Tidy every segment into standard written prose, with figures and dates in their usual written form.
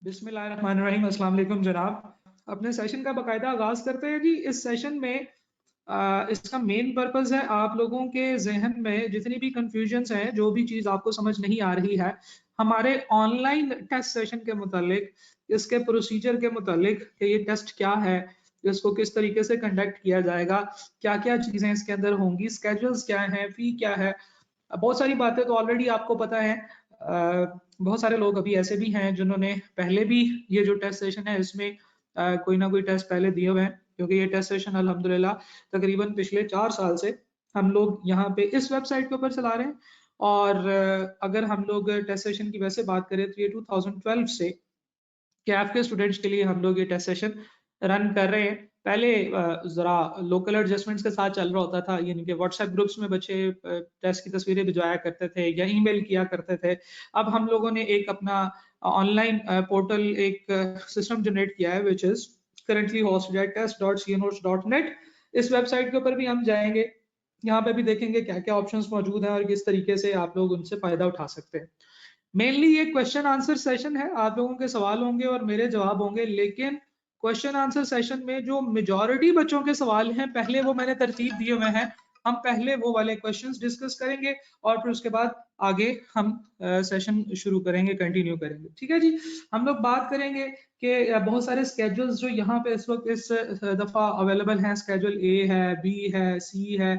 बिस्मिल्लाहिर्रहमानिर्रहीम। अस्सलाम वालेकुम जनाब। अपने सेशन का बाकायदा आगाज़ करते हैं जी। इस सेशन में इसका मेन पर्पस है आप लोगों के ज़हन में जितनी भी कन्फ्यूजन्स हैं, जो भी चीज़ आपको समझ नहीं आ रही है, हमारे ऑनलाइन टेस्ट सेशन के मुतालिक, इसके प्रोसीजर के मुतालिक कि ये टेस्ट क्या है, इसको किस तरीके से कंडक्ट किया जाएगा, क्या-क्या चीज़ें इसके अंदर होंगी, स्केड्यूल्स क्या हैं, फ़ी क्या है। बहुत सारी बातें तो ऑलरेडी आपको पता है। बहुत सारे लोग अभी ऐसे भी हैं जिन्होंने पहले भी ये जो टेस्ट सेशन है इसमें कोई ना कोई टेस्ट पहले दिए हुए हैं, क्योंकि ये टेस्ट सेशन अल्हम्दुलिल्लाह तकरीबन पिछले 4 साल से हम लोग यहाँ पे इस वेबसाइट के ऊपर चला रहे हैं। और अगर हम लोग टेस्ट सेशन की वैसे बात करें तो ये 2012 से कैफ के स्टूडेंट्स के लिए हम लोग ये टेस्ट सेशन रन कर रहे हैं। पहले ज़रा लोकल एडजस्टमेंट्स के साथ चल रहा होता था, यानी कि व्हाट्सएप ग्रुप्स में बच्चे टेस्ट की तस्वीरें भिजवाया करते थे या ईमेल किया करते थे। अब हम लोगों ने एक अपना ऑनलाइन पोर्टल एक सिस्टम जनरेट किया है which is currently hosted at test.cnotes.net। इस वेबसाइट के ऊपर भी हम जाएँगे, यहाँ पे भी देखेंगे क्या-क्या ऑप्शंस मौजूद हैं और किस तरीके से आप लोग उनसे फ़ायदा उठा सकते हैं। मेनली ये क्वेश्चन आंसर सेशन है, आप लोगों के सवाल होंगे और मेरे जवाब होंगे, लेकिन क्वेश्चन आंसर सेशन में जो मेजॉरिटी बच्चों के सवाल हैं, पहले वो मैंने तरतीब दिए हुए हैं। हम पहले वो वाले क्वेश्चंस डिस्कस करेंगे और फिर उसके बाद आगे हम सेशन शुरू करेंगे, कंटिन्यू करेंगे। ठीक है जी? हम लोग बात करेंगे कि बहुत सारे स्केड्यूल्स जो यहाँ पे इस वक़्त इस दफ़ा अवेलेबल हैं। स्केड्यूल ए है, बी है, सी है,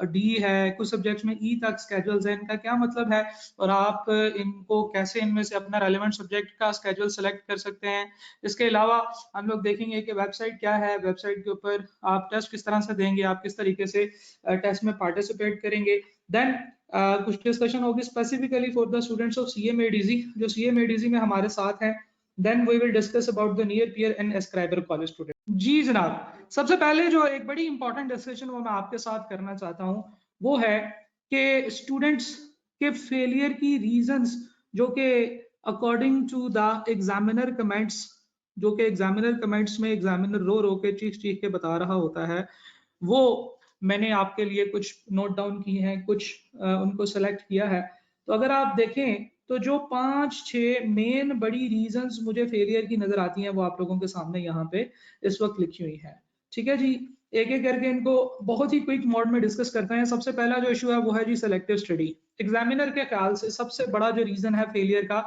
डी है, कुछ सब्जेक्ट्स में ई तक स्केड्यूल्स हैं। इनका क्या मतलब है और आप इनको कैसे इनमें से अपना रेलेवेंट सब्जेक्ट का स्केड्यूल सेलेक्ट कर सकते हैं। इसके अलावा हम लोग देखेंगे कि वेबसाइट क्या है, वेबसाइट के ऊपर आप टेस्ट किस तरह से देंगे, आप किस तरीके से टेस्ट में पार्टिसिपेट करेंगे। देन कुछ डिस्कशन होगी specifically for the students of CMADG, जो सीएमएडीजी में हमारे साथ हैं। Then we will discuss about the near peer and ascriber college student. जी जनाब, सबसे पहले जो एक बड़ी इंपॉर्टेंट डिस्कशन वो मैं आपके साथ करना चाहता हूँ, वो है कि स्टूडेंट्स के फेलियर की रीजंस जो कि according to the examiner comments, जो कि एग्जामिनर कमेंट्स में एग्जामिनर रो रो के चीख चीख के बता रहा होता है, वो मैंने आपके लिए कुछ नोट डाउन की हैं, कुछ उनको सेलेक्ट किया है। तो अगर आप देखें तो जो 5-6 मेन बड़ी रीजंस मुझे फेलियर की नजर आती हैं, वो आप लोगों के सामने यहाँ पे इस वक्त लिखी हुई है। ठीक है जी? एक एक करके इनको बहुत ही क्विक मोड में डिस्कस करते हैं। सबसे पहला जो इशू है वो है जी सेलेक्टिव स्टडी। एग्जामिनर के ख्याल से सबसे बड़ा जो रीजन है फेलियर का,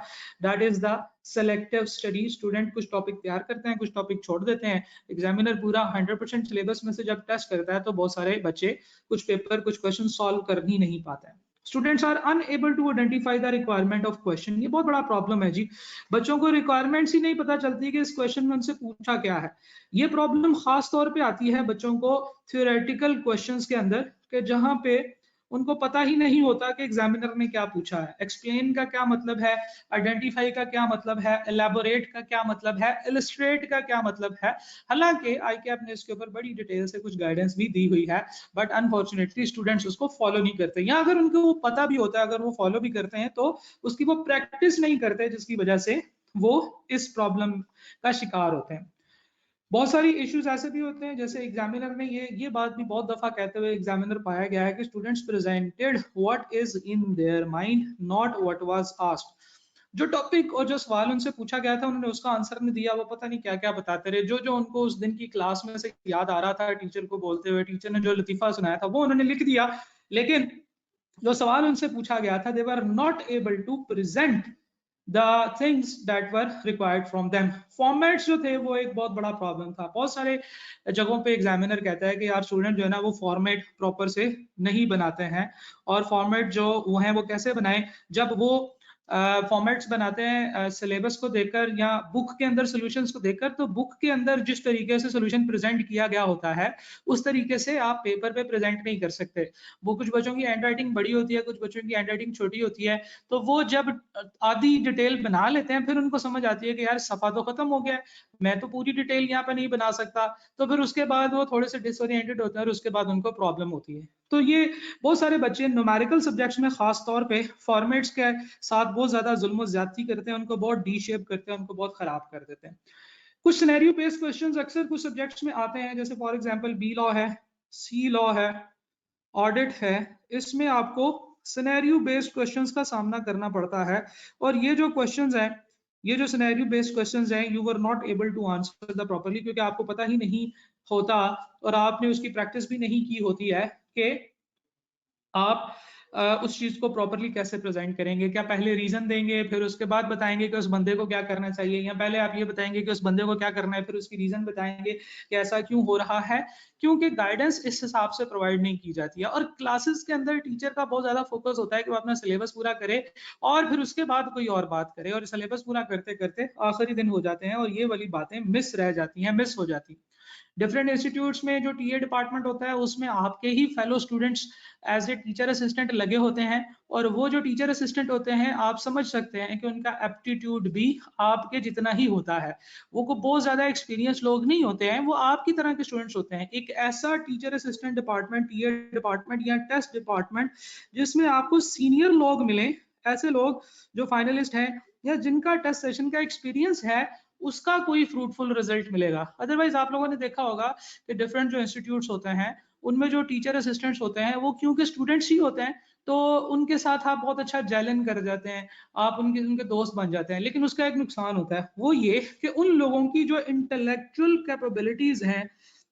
that is the selective study. Student कुछ टॉपिक तैयार करते हैं, कुछ टॉपिक छोड़ देते हैं। एग्जामिनर पूरा 100% सिलेबस में से जब टेस्ट करता है तो बहुत सारे बच्चे कुछ पेपर कुछ क्वेश्चन सॉल्व कर ही नहीं पाते हैं। Students are unable to identify the requirement of question. ये बहुत बड़ा प्रॉब्लम है जी। बच्चों को रिक्वायरमेंट्स ही नहीं पता चलती कि इस क्वेश्चन में उनसे पूछा क्या है। ये प्रॉब्लम खास तौर पे आती है बच्चों को थ्योरेटिकल क्वेश्चंस के अंदर, कि जहां पे उनको पता ही नहीं होता कि एग्जामिनर ने क्या पूछा है। एक्सप्लेन का क्या मतलब है, आइडेंटिफाई का क्या मतलब है, एलैबोरेट का क्या मतलब है, इलस्ट्रेट का क्या मतलब है। हालांकि आईकैप ने इसके ऊपर बड़ी डिटेल से कुछ गाइडेंस भी दी हुई है, बट अनफॉर्चुनेटली स्टूडेंट्स उसको फॉलो नहीं करते, या अगर उनको वो पता भी होता है, अगर वो फॉलो भी करते हैं तो उसकी वो प्रैक्टिस नहीं करते, जिसकी वजह से वो इस प्रॉब्लम का शिकार होते हैं। बहुत सारी इश्यूज ऐसे भी होते हैं, जैसे एग्जामिनर ने ये बात भी बहुत दफा कहते हुए एग्जामिनर पाया गया है कि students presented what is in their mind, not what was asked. जो टॉपिक और जो सवाल उनसे पूछा गया था उन्होंने उसका आंसर नहीं दिया, वो पता नहीं क्या क्या बताते रहे। जो जो उनको उस दिन की क्लास में से याद आ रहा था टीचर को बोलते हुए, टीचर ने जो लतीफा सुनाया था वो उन्होंने लिख दिया, लेकिन जो सवाल उनसे पूछा गया था they were not able to present the things that were required from them. Formats जो थे वो एक बहुत बड़ा प्रॉब्लम था। बहुत सारे जगहों पे एग्जामिनर कहता है कि यार स्टूडेंट जो है ना वो फॉर्मेट प्रॉपर से नहीं बनाते हैं, और फॉर्मेट जो वो है वो कैसे बनाएं, जब वो फॉर्मेट्स बनाते हैं सिलेबस को देखकर या बुक के अंदर सॉल्यूशंस को देखकर, तो बुक के अंदर जिस तरीके से सॉल्यूशन प्रेजेंट किया गया होता है उस तरीके से आप पेपर पे प्रेजेंट नहीं कर सकते। वो कुछ बच्चों की हैंड राइटिंग बड़ी होती है, कुछ बच्चों की हैंड राइटिंग छोटी होती है, तो वो जब आधी डिटेल बना लेते हैं फिर उनको समझ आती है कि यार सफा तो खत्म हो गया, मैं तो पूरी डिटेल यहाँ पे नहीं बना सकता। तो फिर उसके बाद वो थोड़े से डिसोरिएंटेड होते हैं और उसके बाद उनको प्रॉब्लम होती है। तो ये बहुत सारे बच्चे न्यूमेरिकल सब्जेक्ट्स में खास तौर पे फॉर्मेट्स के साथ बहुत ज्यादा जुल्म ज्यादती करते हैं, उनको बहुत डी शेप करते हैं, उनको बहुत खराब कर देते हैं। कुछ सिनेरियो बेस्ड क्वेश्चंस अक्सर कुछ सब्जेक्ट्स में आते हैं, जैसे फॉर एग्जांपल बी लॉ है, सी लॉ है, ऑडिट है। इसमें आपको सिनेरियो बेस्ड क्वेश्चंस का सामना करना पड़ता है, और ये जो क्वेश्चंस हैं ये जो सिनेरियो बेस्ड क्वेश्चंस हैं, you were not able to answer the properly, क्योंकि आपको पता ही नहीं होता और आपने उसकी प्रैक्टिस भी नहीं की होती है कि आप उस चीज को प्रॉपर्ली कैसे प्रेजेंट करेंगे। क्या पहले रीजन देंगे, फिर उसके बाद बताएंगे कि उस बंदे को क्या करना चाहिए, या पहले आप ये बताएंगे कि उस बंदे को क्या करना है, फिर उसकी रीजन बताएंगे कि ऐसा क्यों हो रहा है। क्योंकि गाइडेंस इस हिसाब से प्रोवाइड नहीं की जाती है, और क्लासेस के अंदर टीचर का बहुत ज्यादा फोकस होता है कि वो अपना सिलेबस पूरा करे और फिर उसके बाद कोई और बात करे, और सिलेबस पूरा करते करते आखिरी दिन हो जाते हैं और ये वाली बातें मिस रह जाती हैं, मिस हो जाती हैं। डिफरेंट इंस्टीट्यूट्स में जो टीए डिपार्टमेंट होता है, उसमें आपके ही fellow students as a teacher assistant लगे होते हैं, और वो जो टीचर असिस्टेंट होते हैं, आप समझ सकते हैं कि उनका एप्टीट्यूड भी आपके जितना ही होता है। वो को बहुत ज्यादा एक्सपीरियंस लोग नहीं होते हैं, वो आपकी तरह के स्टूडेंट्स होते हैं। एक ऐसा teacher assistant department, TA department या टेस्ट डिपार्टमेंट जिसमें आपको सीनियर लोग मिले, ऐसे लोग जो फाइनलिस्ट हैं या जिनका टेस्ट सेशन का एक्सपीरियंस है, उसका कोई फ्रूटफुल रिजल्ट मिलेगा। अदरवाइज आप लोगों ने देखा होगा कि डिफरेंट जो इंस्टीट्यूट्स होते हैं, उनमें जो टीचर असिस्टेंट्स होते हैं, वो क्योंकि स्टूडेंट्स ही होते हैं, तो उनके साथ आप बहुत अच्छा जेलन कर जाते हैं, आप उनके उनके दोस्त बन जाते हैं। लेकिन उसका एक नुकसान होता है, वो ये कि उन लोगों की जो इंटेलेक्चुअल कैपेबिलिटीज हैं,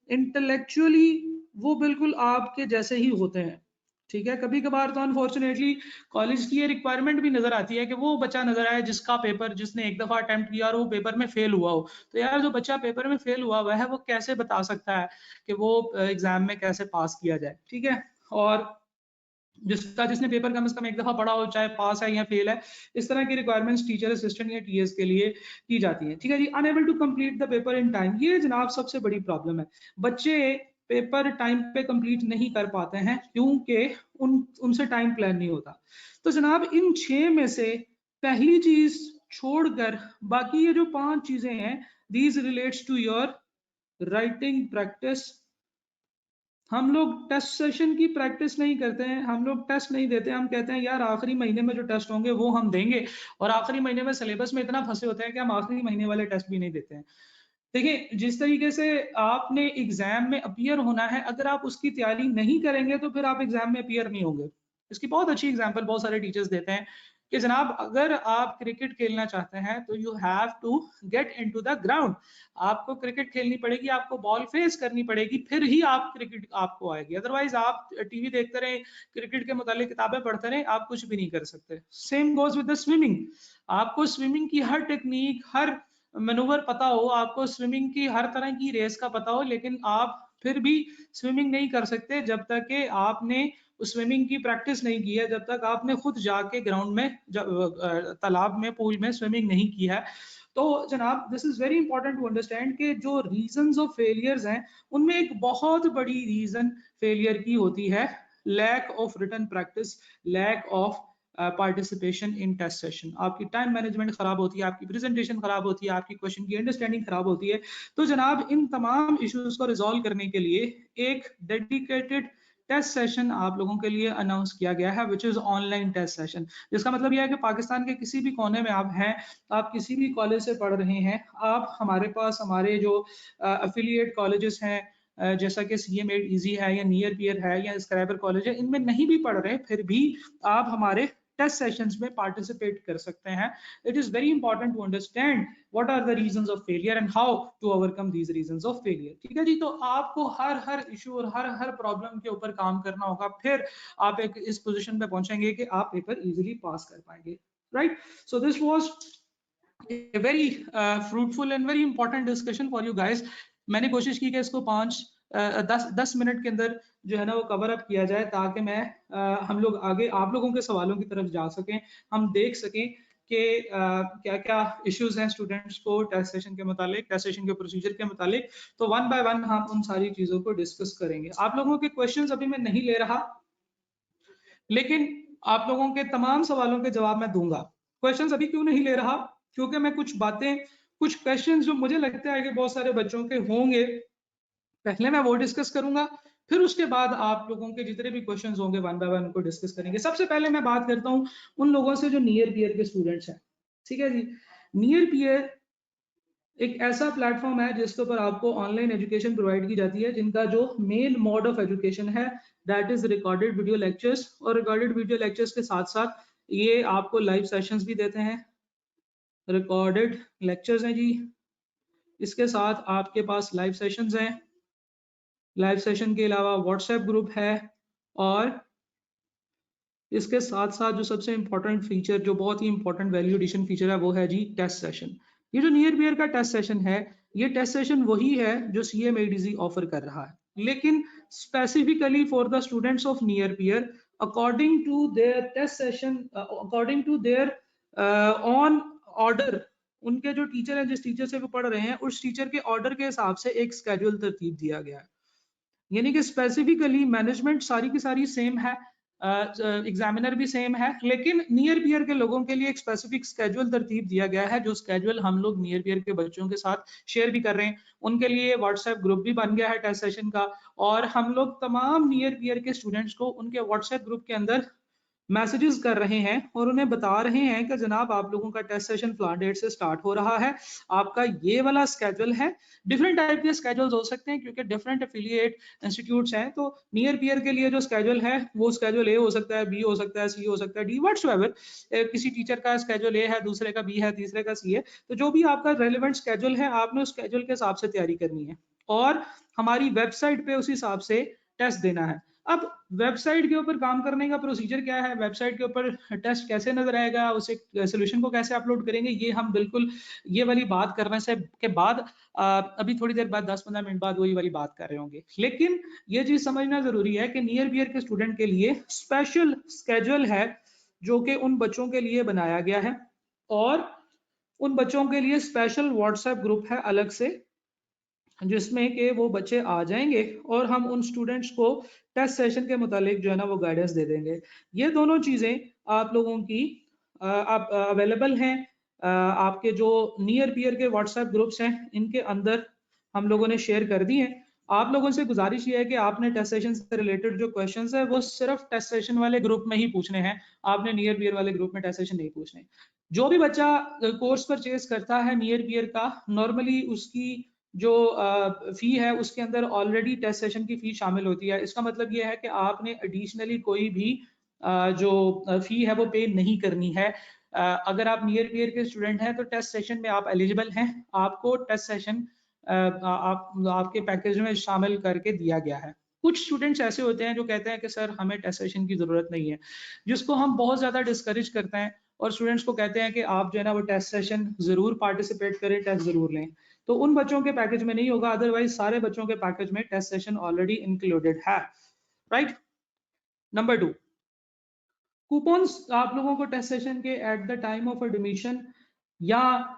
इंटेलेक्चुअली वो बिल्कुल आपके जैसे ही होते हैं। ठीक है, कभी कभार तो अनफॉर्चुनेटली कॉलेज की ये रिक्वायरमेंट भी नजर आती है कि वो बच्चा नजर आए जिसका पेपर, जिसने एक दफा अटेम्प्ट किया और वो पेपर में फेल हुआ हो। तो यार, जो बच्चा पेपर में फेल हुआ है, वो कैसे बता सकता है कि वो एग्जाम में कैसे पास किया जाए। ठीक है, और जिसने पेपर कम से कम एक दफा पढ़ा हो, चाहे पास है या फेल है, इस तरह की रिक्वायरमेंट्स टीचर असिस्टेंट या टीएस के लिए की जाती है। ठीक है जी, unable to complete the paper in time, ये जनाब सबसे बड़ी प्रॉब्लम है। बच्चे पेपर टाइम पे कंप्लीट नहीं कर पाते हैं क्योंकि उनसे टाइम प्लान नहीं होता। तो जनाब, इन 6 में से पहली चीज छोड़कर बाकी ये जो 5 चीजें हैं, these relates to your writing practice. हम लोग टेस्ट सेशन की प्रैक्टिस नहीं करते हैं, हम लोग टेस्ट नहीं देते, हम कहते हैं यार आखिरी महीने में जो टेस्ट होंगे वो हम देंगे, और आखिरी महीने में सिलेबस में इतना फंसे होते हैं कि हम आखिरी महीने वाले टेस्ट भी नहीं देते हैं। देखिए, जिस तरीके से आपने एग्जाम में अपीयर होना है, अगर आप उसकी तैयारी नहीं करेंगे तो फिर आप एग्जाम में अपीयर नहीं होंगे। इसकी बहुत अच्छी एग्जांपल बहुत सारे टीचर्स देते हैं कि जनाब, अगर आप क्रिकेट खेलना चाहते हैं तो you have to get into the ground. आपको क्रिकेट खेलनी पड़ेगी, आपको बॉल फेस करनी पड़ेगी, फिर ही आप क्रिकेट आपको आएगी। अदरवाइज आप टीवी देखते रहे, क्रिकेट के मुतालिक किताबें पढ़ते रहे, आप कुछ भी नहीं कर सकते। Same goes with the swimming. आपको स्विमिंग की हर टेक्निक, हर मैनूवर पता हो, आपको स्विमिंग की हर तरह की रेस का पता हो, लेकिन आप फिर भी स्विमिंग नहीं कर सकते जब तक कि आपने स्विमिंग की प्रैक्टिस नहीं की है, जब तक आपने खुद जाके ग्राउंड में, तालाब में, पूल में स्विमिंग नहीं की है। तो जनाब, this is very important to understand कि जो रीजंस ऑफ फेलियर्स हैं, उनमें एक बहुत बड़ी रीजन फेलियर की होती है lack of written practice, lack of participation in test session. आपकी टाइम मैनेजमेंट खराब होती है, आपकी प्रेजेंटेशन खराब होती है, आपकी क्वेश्चन की अंडरस्टैंडिंग खराब होती है। तो जनाब, इन तमाम इश्यूज को रिजॉल्व करने के लिए एक डेडिकेटेड टेस्ट सेशन आप लोगों के लिए अनाउंस किया गया है, which is online test session. जिसका मतलब यह है कि पाकिस्तान के किसी भी कोने में आप हैं, आप किसी भी कॉलेज से पढ़ रहे हैं, आप हमारे पास, हमारे जो अफिलिएट कॉलेजेस हैं, जैसा कि CA-MED इजी है या नियर पियर है या स्क्राइबर कॉलेज है, इनमें नहीं भी पढ़ रहे, फिर भी आप हमारे टेस्ट सेशंस में पार्टिसिपेट कर सकते हैं। It is very important to understand what are the reasons of failure and how to overcome these reasons of failure. ठीक है जी, तो आपको हर इशू और हर प्रॉब्लम के ऊपर काम करना होगा, फिर आप एक इस पोजीशन पे पहुंचेंगे कि आप पेपर इजीली पास कर पाएंगे। Right, so this was a very fruitful and very important discussion for you guys। मैंने कोशिश की कि इसको 10 मिनट के अंदर जो है ना वो कवर अप किया जाए, ताकि मैं हम लोग आगे आप लोगों के सवालों की तरफ जा सकें, हम देख सकें कि क्या क्या इश्यूज हैं स्टूडेंट्स को टेस्ट सेशन के मुतालिक, टेस्ट सेशन के प्रोसीजर के मुतालिक। तो वन बाय वन हम उन सारी चीजों को डिस्कस करेंगे। आप लोगों के क्वेश्चंस अभी मैं नहीं ले रहा, लेकिन आप लोगों के तमाम सवालों के जवाब मैं दूंगा। क्वेश्चंस अभी क्यों नहीं ले रहा? क्योंकि मैं कुछ बातें, कुछ क्वेश्चंस जो मुझे लगता है कि बहुत सारे बच्चों के होंगे, पहले मैं वो डिस्कस करूंगा, फिर उसके बाद आप लोगों के जितने भी क्वेश्चंस होंगे वन बाय वन उनको डिस्कस करेंगे। सबसे पहले मैं बात करता हूं उन लोगों से जो नियर पियर के स्टूडेंट्स हैं। ठीक है जी, नियर पियर एक ऐसा प्लेटफॉर्म है जिसके ऊपर आपको ऑनलाइन एजुकेशन प्रोवाइड की जाती है, जिनका जो मेन मोड ऑफ एजुकेशन है that is recorded video lectures. और रिकॉर्डेड वीडियो लेक्चर्स के साथ साथ ये आपको लाइव सेशंस भी देते हैं, रिकॉर्डेड लेक्चर्स हैं जी, इसके साथ आपके पास लाइव सेशंस हैं, लाइव सेशन के अलावा व्हाट्सएप ग्रुप है, और इसके साथ साथ जो सबसे इंपॉर्टेंट फीचर, जो बहुत ही इंपॉर्टेंट वैल्यू एडिशन फीचर है, वो है जी टेस्ट सेशन। ये जो नियर बियर का टेस्ट सेशन है, ये टेस्ट सेशन वही है जो CMADZ ऑफर कर रहा है, लेकिन specifically for the students of near peer, according to their test session, according to their own order, उनके जो टीचर है, जिस टीचर से वो पढ़ रहे हैं, उस टीचर के ऑर्डर के हिसाब से एक स्केड्यूल तरतीब दिया गया है। यानी कि स्पेसिफिकली मैनेजमेंट सारी की सारी सेम है, एग्जामिनर भी सेम है, लेकिन नियर बियर के लोगों के लिए एक स्पेसिफिक स्केड्यूल तरतीब दिया गया है, जो स्केड्यूल हम लोग नियर बियर के बच्चों के साथ शेयर भी कर रहे हैं। उनके लिए व्हाट्सएप ग्रुप भी बन गया है टेस्ट सेशन का, और हम लोग तमाम नियर बियर के स्टूडेंट्स को उनके व्हाट्सएप ग्रुप के अंदर मैसेजेस कर रहे हैं और उन्हें बता रहे हैं कि जनाब आप लोगों का टेस्ट सेशन फलान डेट से स्टार्ट हो रहा है, आपका ये वाला स्केड्यूल है। डिफरेंट टाइप के स्केड्यूल्स हो सकते हैं क्योंकि डिफरेंट एफिलिएट इंस्टीट्यूट्स हैं, तो नियर पियर के लिए जो स्केड्यूल है वो स्केड्यूल ए हो सकता है, बी हो सकता है, सी हो सकता है, डी, व्हाटसोएवर। किसी टीचर का स्केड्यूल ए है, दूसरे का बी है, तीसरे का सी है, तो जो भी आपका रेलिवेंट स्केड्यूल है, आपने उस स्केड्यूल के हिसाब से तैयारी करनी है और हमारी वेबसाइट पे उस हिसाब से टेस्ट देना है। अब वेबसाइट के ऊपर काम करने का प्रोसीजर क्या है, वेबसाइट के ऊपर टेस्ट कैसे नजर आएगा, उसे सोल्यूशन को कैसे अपलोड करेंगे, ये हम बिल्कुल ये वाली बात करने से के बाद अभी थोड़ी देर बाद 10-15 मिनट बाद वही वाली बात कर रहे होंगे। लेकिन ये चीज समझना जरूरी है कि नियर बियर के स्टूडेंट के लिए स्पेशल स्केड्यूल है जो कि उन बच्चों के लिए बनाया गया है, और उन बच्चों के लिए स्पेशल व्हाट्सएप ग्रुप है अलग से, जिसमें कि वो बच्चे आ जाएंगे और हम उन स्टूडेंट्स को टेस्ट सेशन के मुतालिक जो है ना वो गाइडेंस दे देंगे। ये दोनों चीज़ें आप लोगों की आप अवेलेबल हैं, आपके जो नियर पियर के व्हाट्सएप ग्रुप्स हैं इनके अंदर हम लोगों ने शेयर कर दी हैं। आप लोगों से गुजारिश ये है कि आपने टेस्ट सेशन से रिलेटेड जो क्वेश्चंस है वो सिर्फ टेस्ट सेशन वाले ग्रुप में ही पूछने हैं, आपने नियर पियर वाले ग्रुप में टेस्ट सेशन नहीं पूछने। जो भी बच्चा कोर्स परचेज करता है नियर पियर का, नॉर्मली उसकी जो फी है उसके अंदर ऑलरेडी टेस्ट सेशन की फी शामिल होती है। इसका मतलब ये है कि आपने एडिशनली कोई भी जो फी है वो पे नहीं करनी है। अगर आप नियर पियर के स्टूडेंट हैं तो टेस्ट सेशन में आप एलिजिबल हैं, आपको टेस्ट सेशन आपके पैकेज में शामिल करके दिया गया है। कुछ स्टूडेंट्स ऐसे होते हैं जो कहते हैं कि सर हमें टेस्ट सेशन की जरूरत नहीं है, जिसको हम बहुत ज्यादा डिस्करेज करते हैं और स्टूडेंट्स को कहते हैं कि आप जो है ना वो टेस्ट सेशन जरूर पार्टिसिपेट करें, टेस्ट जरूर लें। तो उन बच्चों के पैकेज में नहीं होगा, अदरवाइज सारे बच्चों के पैकेज में टेस्ट सेशन ऑलरेडी इंक्लूडेड है। राइट। नंबर 2, कूपन्स आप लोगों को टेस्ट सेशन के at the time of admission या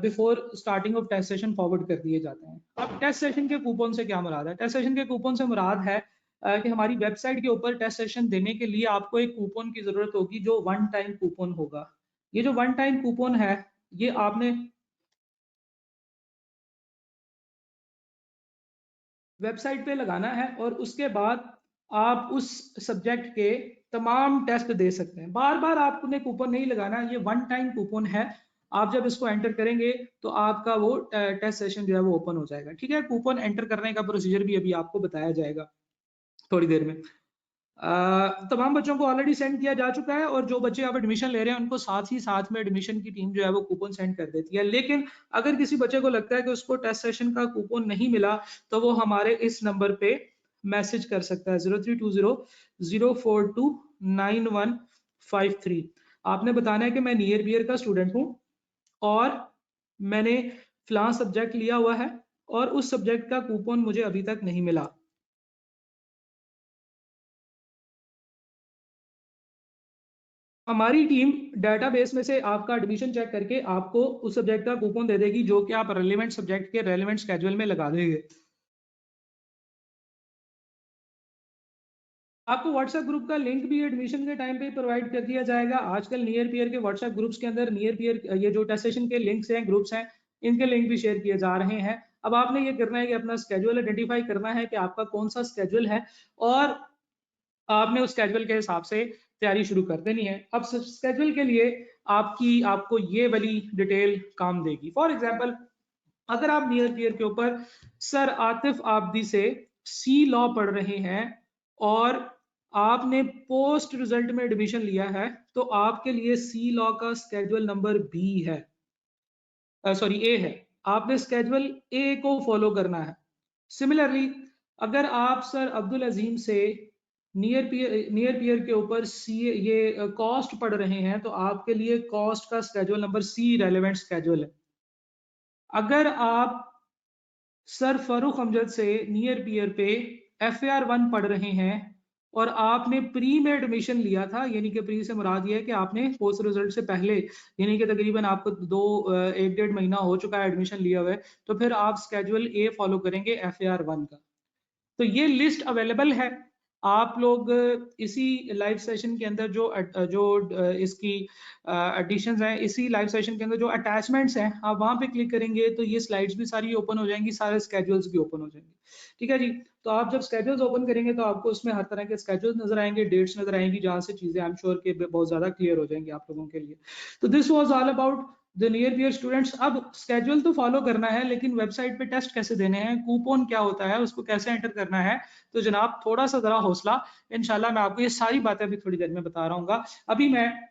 before starting of test session forward कर दिए जाते हैं। अब टेस्ट सेशन के कूपन से क्या मुराद है? टेस्ट सेशन के कूपन से मुराद है कि हमारी वेबसाइट के ऊपर टेस्ट सेशन देने के लिए आपको एक कूपन की जरूरत होगी जो वन टाइम कूपन होगा। ये जो वन टाइम कूपन है ये आपने वेबसाइट पे लगाना है और उसके बाद आप उस सब्जेक्ट के तमाम टेस्ट दे सकते हैं। बार बार आपने कूपन नहीं लगाना, ये वन टाइम कूपन है। आप जब इसको एंटर करेंगे तो आपका वो टेस्ट सेशन जो है वो ओपन हो जाएगा। ठीक है, कूपन एंटर करने का प्रोसीजर भी अभी आपको बताया जाएगा थोड़ी देर में। तमाम बच्चों को ऑलरेडी सेंड किया जा चुका है और जो बच्चे अब एडमिशन ले रहे हैं उनको साथ ही साथ में एडमिशन की टीम जो है वो कूपन सेंड कर देती है। लेकिन अगर किसी बच्चे को लगता है कि उसको टेस्ट सेशन का कूपन नहीं मिला तो वो हमारे इस नंबर पे मैसेज कर सकता है 0320-042-9153। आपने बताना है कि मैं नियर बियर का स्टूडेंट हूँ और मैंने फलां सब्जेक्ट लिया हुआ है और उस सब्जेक्ट का कूपन मुझे अभी तक नहीं मिला। हमारी टीम डेटाबेस में से आपका एडमिशन चेक करके आपको उस सब्जेक्ट का कूपन दे देगी जो कि आप रेलेवेंट सब्जेक्ट के रेलेवेंट स्केड्यूल में लगा देंगे। आपको व्हाट्सएप ग्रुप का लिंक भी एडमिशन के टाइम पे प्रोवाइड कर दिया जाएगा। आजकल नियर पियर के व्हाट्सएप ग्रुप्स के अंदर नियर पियर ये जो टेस्ट सेशन के लिंक्स हैं, ग्रुप्स हैं, इनके लिंक भी शेयर किए जा रहे हैं। अब आपने ये करना है कि अपना स्केड्यूल आइडेंटिफाई करना है कि आपका कौन सा स्केड्यूल है और आपने उस स्केड्यूल के हिसाब से तैयारी शुरू कर देनी है। अब स्केड्यूल के लिए आपको ये वाली डिटेल काम देगी। फॉर एग्जांपल, अगर आप नियर पियर के ऊपर सर आतिफ आबदी से सी लॉ पढ़ रहे हैं और आपने पोस्ट रिजल्ट में एडमिशन लिया है तो आपके लिए सी लॉ का स्केड्यूल नंबर बी है, सॉरी ए है। आपने स्केड्यूल ए को फॉलो करना है। सिमिलरली अगर आप सर अब्दुल अजीम से नियर पियर के ऊपर सी ये कॉस्ट पढ़ रहे हैं तो आपके लिए कॉस्ट का schedule number C relevant schedule है। अगर आप सर फरूख अमजद से नियर पियर पे FAR 1 पढ़ रहे हैं और आपने प्री में एडमिशन लिया था, यानी कि प्री से मुराद ये है कि आपने पोस्ट रिजल्ट से पहले, यानी कि तकरीबन आपको 1-1.5 महीना हो चुका है एडमिशन लिया हुआ है, तो फिर आप स्केड्यूल ए फॉलो करेंगे FAR 1 का। तो ये लिस्ट अवेलेबल है। आप लोग इसी लाइव सेशन के अंदर जो इसकी एडिशंस हैं, इसी लाइव सेशन के अंदर जो अटैचमेंट्स हैं, आप वहां पे क्लिक करेंगे तो ये स्लाइड्स भी सारी ओपन हो जाएंगी, सारे स्केड्यूल्स भी ओपन हो जाएंगे। ठीक है जी। तो आप जब स्केड्यूल्स ओपन करेंगे तो आपको उसमें हर तरह के स्केड्यूल्स नजर आएंगे, डेट्स नजर आएंगी, जहां से चीजें आई एम श्योर के बहुत ज्यादा क्लियर हो जाएंगी आप लोगों के लिए। तो this was all about the near peer students. अब स्केड्यूल तो फॉलो करना है, लेकिन वेबसाइट पे टेस्ट कैसे देने हैं, कूपन क्या होता है, उसको कैसे एंटर करना है, तो जनाब थोड़ा सा जरा हौसला, इंशाल्लाह मैं आपको ये सारी बातें अभी थोड़ी देर में बता रहा हूँ। अभी मैं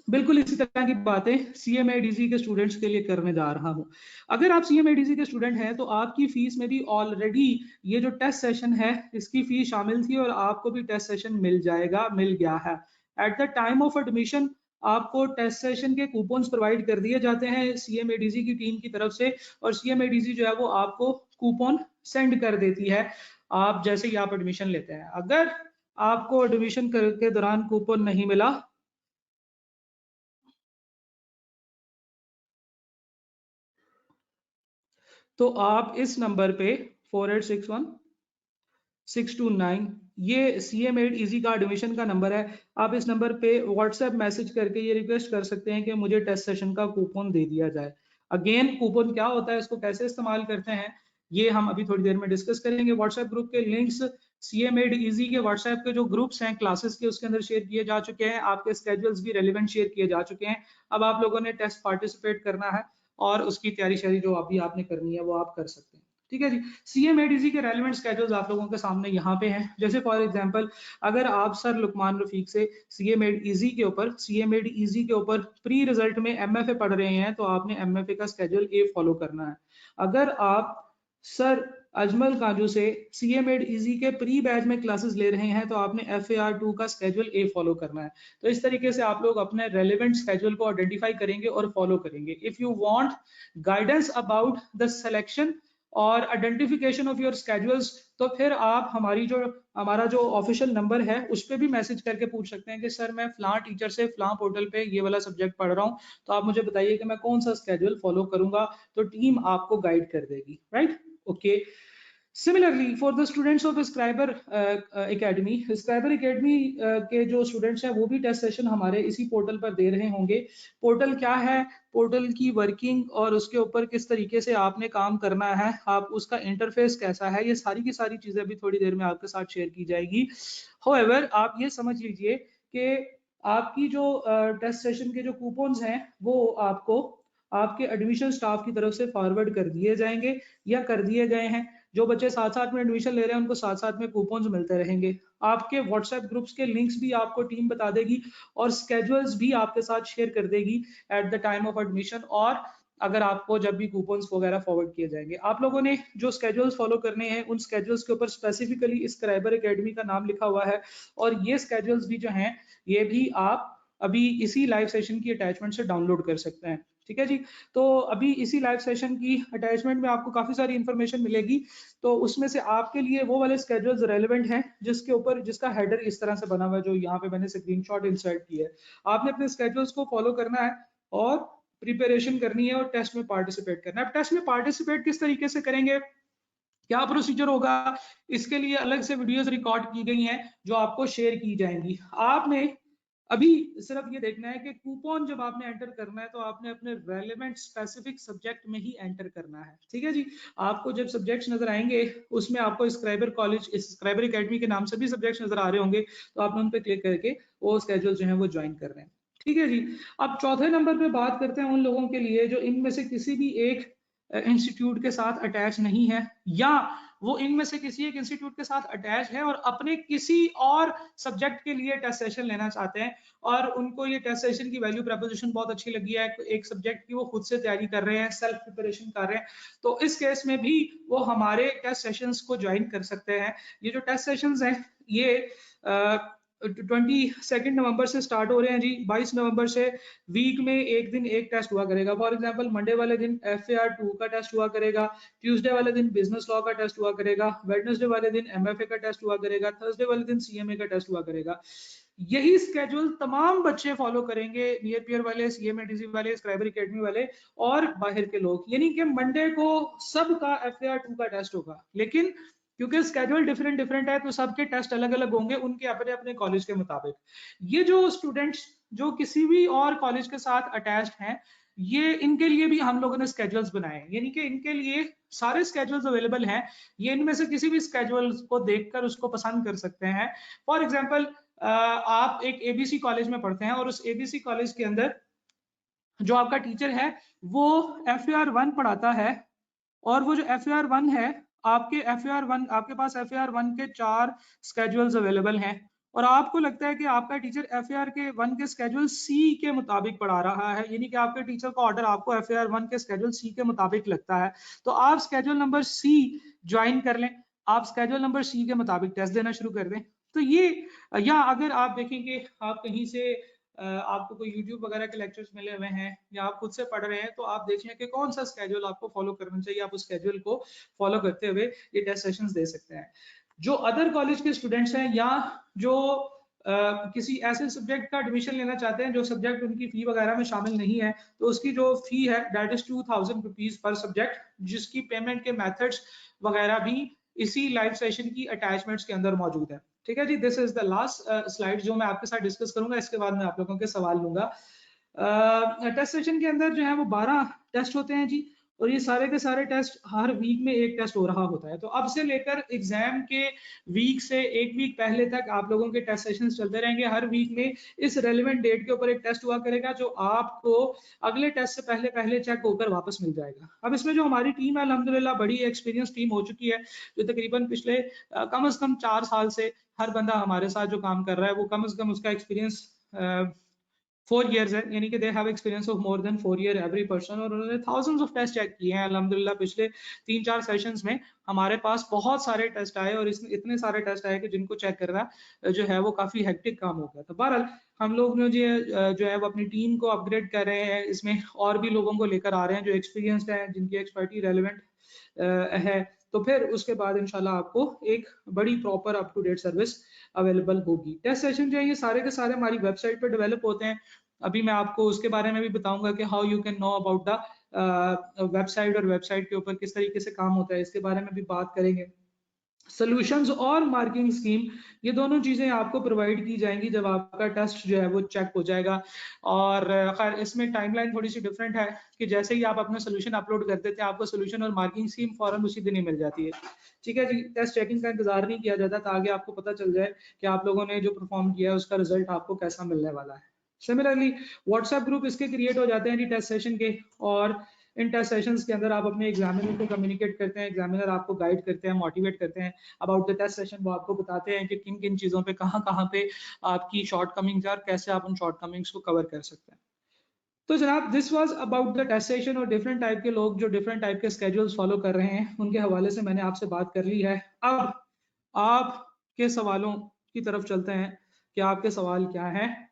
बिल्कुल इसी तरह की बातें CMA-ADC के स्टूडेंट्स के लिए करने जा रहा हूं। अगर आप CMA-ADC के स्टूडेंट हैं तो आपकी फीस में भी ऑलरेडी ये जो टेस्ट सेशन है इसकी फीस शामिल थी और आपको भी टेस्ट सेशन मिल गया है। Eight the time of admission आपको टेस्ट सेशन के कूपन्स प्रोवाइड कर दिए जाते हैं CMA-ADC की टीम की तरफ से, और CMA-ADC जो है वो आपको कूपन सेंड कर देती है आप जैसे ही आप एडमिशन लेते हैं। अगर आपको एडमिशन के दौरान कूपन नहीं मिला तो आप इस नंबर पे 4861-629, ये CMA-ADC का एडमिशन का नंबर है, आप इस नंबर पे व्हाट्सएप मैसेज करके ये रिक्वेस्ट कर सकते हैं कि मुझे टेस्ट सेशन का कूपन दे दिया जाए। अगेन कूपन क्या होता है, इसको कैसे इस्तेमाल करते हैं, ये हम अभी थोड़ी देर में डिस्कस करेंगे। व्हाट्सएप ग्रुप के लिंक्स CMA-ADC के व्हाट्सएप के जो ग्रुप्स हैं क्लासेस के, उसके अंदर शेयर किए जा चुके हैं, आपके स्केड्यूल्स भी रेलिवेंट शेयर किए जा चुके हैं। अब आप लोगों ने टेस्ट पार्टिसिपेट करना है और उसकी तैयारी शारी जो अभी आपने करनी है वो आप कर सकते हैं। ठीक है जी। CMA-ADC के रेलिवेंट स्केड्यूल्स आप लोगों के सामने यहाँ पे हैं। जैसे फॉर एग्जांपल अगर आप सर लुकमान रफीक से CMA-ADC के ऊपर प्री रिजल्ट में MFA पढ़ रहे हैं तो आपने MFA का स्केड्यूल ए फॉलो करना है। अगर आप सर अजमल काजू से CMA-ADC के प्री बैच में क्लासेस ले रहे हैं तो आपने FAR 2 का स्केड्यूल ए फॉलो करना है। तो इस तरीके से आप लोग अपने रेलेवेंट स्केड्यूल को आइडेंटिफाई करेंगे और फॉलो करेंगे। If you want guidance about the selection और आइडेंटिफिकेशन ऑफ योर स्केड्यूल्स तो फिर आप हमारा जो ऑफिशियल नंबर है उस पर भी मैसेज करके पूछ सकते हैं कि सर मैं फलां टीचर से फलां पोर्टल पे ये वाला सब्जेक्ट पढ़ रहा हूँ, तो आप मुझे बताइए कि मैं कौन सा स्केड्यूल फॉलो करूंगा, तो टीम आपको गाइड कर देगी। Right, okay. Similarly for the students of scriber academy के जो स्टूडेंट्स हैं वो भी टेस्ट सेशन हमारे इसी पोर्टल पर दे रहे होंगे। पोर्टल क्या है, पोर्टल की वर्किंग और उसके ऊपर किस तरीके से आपने काम करना है, आप उसका इंटरफेस कैसा है, ये सारी की सारी चीजें अभी थोड़ी देर में आपके साथ शेयर की जाएगी। हाउएवर आप ये समझ लीजिए कि आपकी जो टेस्ट सेशन के जो कूपन्स हैं वो आपको आपके एडमिशन स्टाफ की तरफ से फॉरवर्ड कर दिए जाएंगे या कर दिए गए हैं। जो बच्चे साथ साथ में एडमिशन ले रहे हैं उनको साथ साथ में कूपन्स मिलते रहेंगे। आपके व्हाट्सएप ग्रुप्स के लिंक्स भी आपको टीम बता देगी और स्केड्यूल्स भी आपके साथ शेयर कर देगी eight the time of admission, और अगर आपको जब भी कूपन्स वगैरह फॉरवर्ड किए जाएंगे। आप लोगों ने जो स्केड्यूल्स फॉलो करने हैं उन स्केड्यूल्स के ऊपर स्पेसिफिकली स्क्राइबर एकेडमी का नाम लिखा हुआ है, और ये स्केड्यूल्स भी जो हैं ये भी आप अभी इसी लाइव सेशन की अटैचमेंट से डाउनलोड कर सकते हैं। ठीक है जी। तो अभी इसी लाइव सेशन की अटैचमेंट में आपको काफी सारी इंफॉर्मेशन मिलेगी, तो उसमें से आपके लिए वो वाले स्केड्यूल्स रेलेवेंट हैं जिसका हेडर इस तरह से बना हुआ है जो यहाँ पे मैंने स्क्रीनशॉट इंसर्ट किया है। आपने अपने स्केड्यूल्स को फॉलो करना है और प्रिपरेशन करनी है और टेस्ट में पार्टिसिपेट करना है। अब टेस्ट में पार्टिसिपेट किस तरीके से करेंगे, क्या प्रोसीजर होगा, इसके लिए अलग से वीडियोस रिकॉर्ड की गई हैं जो आपको शेयर की जाएंगी। आपने अभी सिर्फ ये देखना है कि कूपन जब आपने एंटर करना है तो आपने अपने रेलेवेंट स्पेसिफिक सब्जेक्ट में ही एंटर करना है। ठीक है जी। आपको जब सब्जेक्ट्स नजर आएंगे उसमें आपको स्क्राइबर एकेडमी के नाम से भी सब्जेक्ट्स नजर आ रहे होंगे, तो आपने उन पर क्लिक करके वो स्केड्यूल जो है वो ज्वाइन कर रहे हैं। ठीक है जी। अब चौथे नंबर पे बात करते हैं उन लोगों के लिए जो इनमें से किसी भी एक इंस्टीट्यूट के साथ अटैच नहीं है, या वो इनमें से किसी एक इंस्टीट्यूट के साथ अटैच है और अपने किसी और सब्जेक्ट के लिए टेस्ट सेशन लेना चाहते हैं और उनको ये टेस्ट सेशन की वैल्यू प्रपोजिशन बहुत अच्छी लगी है, एक सब्जेक्ट की वो खुद से तैयारी कर रहे हैं, सेल्फ प्रिपरेशन कर रहे हैं, तो इस केस में भी वो हमारे टेस्ट सेशंस को ज्वाइन कर सकते हैं। ये जो टेस्ट सेशंस हैं ये 22 नवंबर से स्टार्ट हो रहे हैं जी। 22 नवंबर से वीक में एक दिन एक टेस्ट हुआ करेगा। फॉर एग्जांपल मंडे वाले दिन FAR 2 का टेस्ट हुआ करेगा, ट्यूसडे वाले दिन बिजनेस लॉ का टेस्ट हुआ करेगा, वेडनेसडे वाले दिन MFA का टेस्ट हुआ करेगा, थर्सडे वाले दिन CMA का टेस्ट हुआ करेगा। यही स्केड्यूल तमाम बच्चे फॉलो करेंगे, नियर पियर वाले, CMATC वाले, स्क्राइबर एकेडमी वाले और बाहर के लोग। यानी कि मंडे को सबका FAR 2 का टेस्ट होगा, लेकिन क्योंकि स्केड्यूल डिफरेंट है तो सबके टेस्ट अलग अलग होंगे उनके अपने अपने कॉलेज के मुताबिक। ये जो स्टूडेंट्स जो किसी भी और कॉलेज के साथ अटैच्ड हैं, ये इनके लिए भी हम लोगों ने स्केड्यूल्स बनाए हैं, यानी कि इनके लिए सारे स्केड्यूल्स अवेलेबल हैं। ये इनमें से किसी भी स्केड्यूल को देखकर उसको पसंद कर सकते हैं। फॉर एग्जांपल आप एक ABC कॉलेज में पढ़ते हैं और उस ABC कॉलेज के अंदर जो आपका टीचर है वो FAR 1 पढ़ाता है, और वो जो FAR 1 है, आपके पास FAR 1 के 4 स्केड्यूल्स अवेलेबल हैं और आपको लगता है कि आपका टीचर FAR के 1 के स्केड्यूल C के मुताबिक पढ़ा रहा है, यानी कि आपके टीचर का ऑर्डर आपको FAR 1 के स्केड्यूल C के मुताबिक लगता है, तो आप स्केड्यूल नंबर C ज्वाइन कर लें, आप स्केड्यूल नंबर C के मुताबिक टेस्ट देना शुरू कर दें। तो ये, या अगर आप देखेंगे आप कहीं से आपको कोई YouTube वगैरह के लेक्चर्स मिले हुए हैं या आप खुद से पढ़ रहे हैं, तो आप देखें कि कौन सा स्केड्यूल आपको फॉलो करना चाहिए, आप उस स्केड्यूल को फॉलो करते हुए ये टेस्ट सेशंस दे सकते हैं। जो अदर कॉलेज के स्टूडेंट्स हैं या जो किसी ऐसे सब्जेक्ट का एडमिशन लेना चाहते हैं जो सब्जेक्ट उनकी फी वगैरह में शामिल नहीं है, तो उसकी जो फी है that is 2000 rupees per subject, जिसकी पेमेंट के मेथड्स वगैरह भी इसी लाइव सेशन की अटैचमेंट्स के अंदर मौजूद है। ठीक है जी, this is the last slide जो मैं आपके साथ डिस्कस करूंगा, इसके बाद मैं आप लोगों के सवाल लूंगा। टेस्ट सेशन के अंदर जो है वो 12 टेस्ट होते हैं जी, और ये सारे के सारे टेस्ट हर वीक में एक टेस्ट हो रहा होता है। तो अब से लेकर एग्जाम के वीक से एक वीक पहले तक आप लोगों के टेस्ट सेशंस चलते रहेंगे। हर वीक में इस रेलेवेंट डेट के ऊपर एक टेस्ट हुआ करेगा जो आपको अगले टेस्ट से पहले पहले चेक होकर वापस मिल जाएगा। अब इसमें जो हमारी टीम है अल्हम्दुलिल्लाह बड़ी एक्सपीरियंस टीम हो चुकी है, जो तकरीबन पिछले कम से कम 4 साल से हर बंदा हमारे साथ जो काम कर रहा है वो कम से कम उसका एक्सपीरियंस 4 years है, यानी कि they have experience of more than 4 year every person, और उन्होंने थाउजेंड्स ऑफ टेस्ट चेक किए हैं अल्हम्दुलिल्लाह। पिछले 3-4 सेशंस में हमारे पास बहुत सारे टेस्ट आए और इसमें इतने सारे टेस्ट आए कि जिनको चेक करना जो है वो काफी हेक्टिक काम हो गया। तो बहरहाल हम लोग जो है वो अपनी टीम को अपग्रेड कर रहे हैं, इसमें और भी लोगों को लेकर आ रहे हैं जो एक्सपीरियंस्ड हैं, जिनकी एक्सपर्टी रेलेवेंट है, तो फिर उसके बाद इंशाल्लाह आपको एक बड़ी proper up to date service available होगी। टेस्ट सेशन जो है ये सारे के सारे हमारी वेबसाइट पर डेवलप होते हैं। अभी मैं आपको उसके बारे में भी बताऊंगा कि how you can know about the website, और वेबसाइट के ऊपर किस तरीके से काम होता है, इसके बारे में भी बात करेंगे। सॉल्यूशंस और मार्किंग स्कीम, ये दोनों चीजें आपको प्रोवाइड की जाएंगी जब आपका टेस्ट जो है वो चेक हो जाएगा। और खैर इसमें टाइमलाइन थोड़ी सी डिफरेंट है कि जैसे ही आप अपना सोल्यूशन अपलोड कर देते हैं आपको सोल्यूशन और मार्किंग स्कीम फौरन उसी दिन ही मिल जाती है। ठीक है जी, टेस्ट चेकिंग का इंतजार नहीं किया जाता ताकि आपको पता चल जाए कि आप लोगों ने जो परफॉर्म किया है उसका रिजल्ट आपको कैसा मिलने वाला है। सिमिलरली व्हाट्सएप ग्रुप इसके क्रिएट हो जाते हैं जी टेस्ट सेशन के, और इन टेस्ट सेशंस के अंदर आप अपने एग्जामिनर को कम्युनिकेट करते हैं, एग्जामिनर आपको गाइड करते हैं, मोटिवेट करते हैं अबाउट द टेस्ट सेशन। वो आपको बताते हैं कि किन किन चीज़ों पे कहाँ पे आपकी शॉर्ट कमिंग्स है और कैसे आप उन शॉर्ट कमिंग्स को कवर कर सकते हैं। तो जनाब this was about the test session, और डिफरेंट टाइप के लोग जो डिफरेंट टाइप के स्केड्यूल्स फॉलो कर रहे हैं उनके हवाले से मैंने आपसे बात कर ली है। अब आपके सवालों की तरफ चलते हैं कि आपके सवाल क्या हैं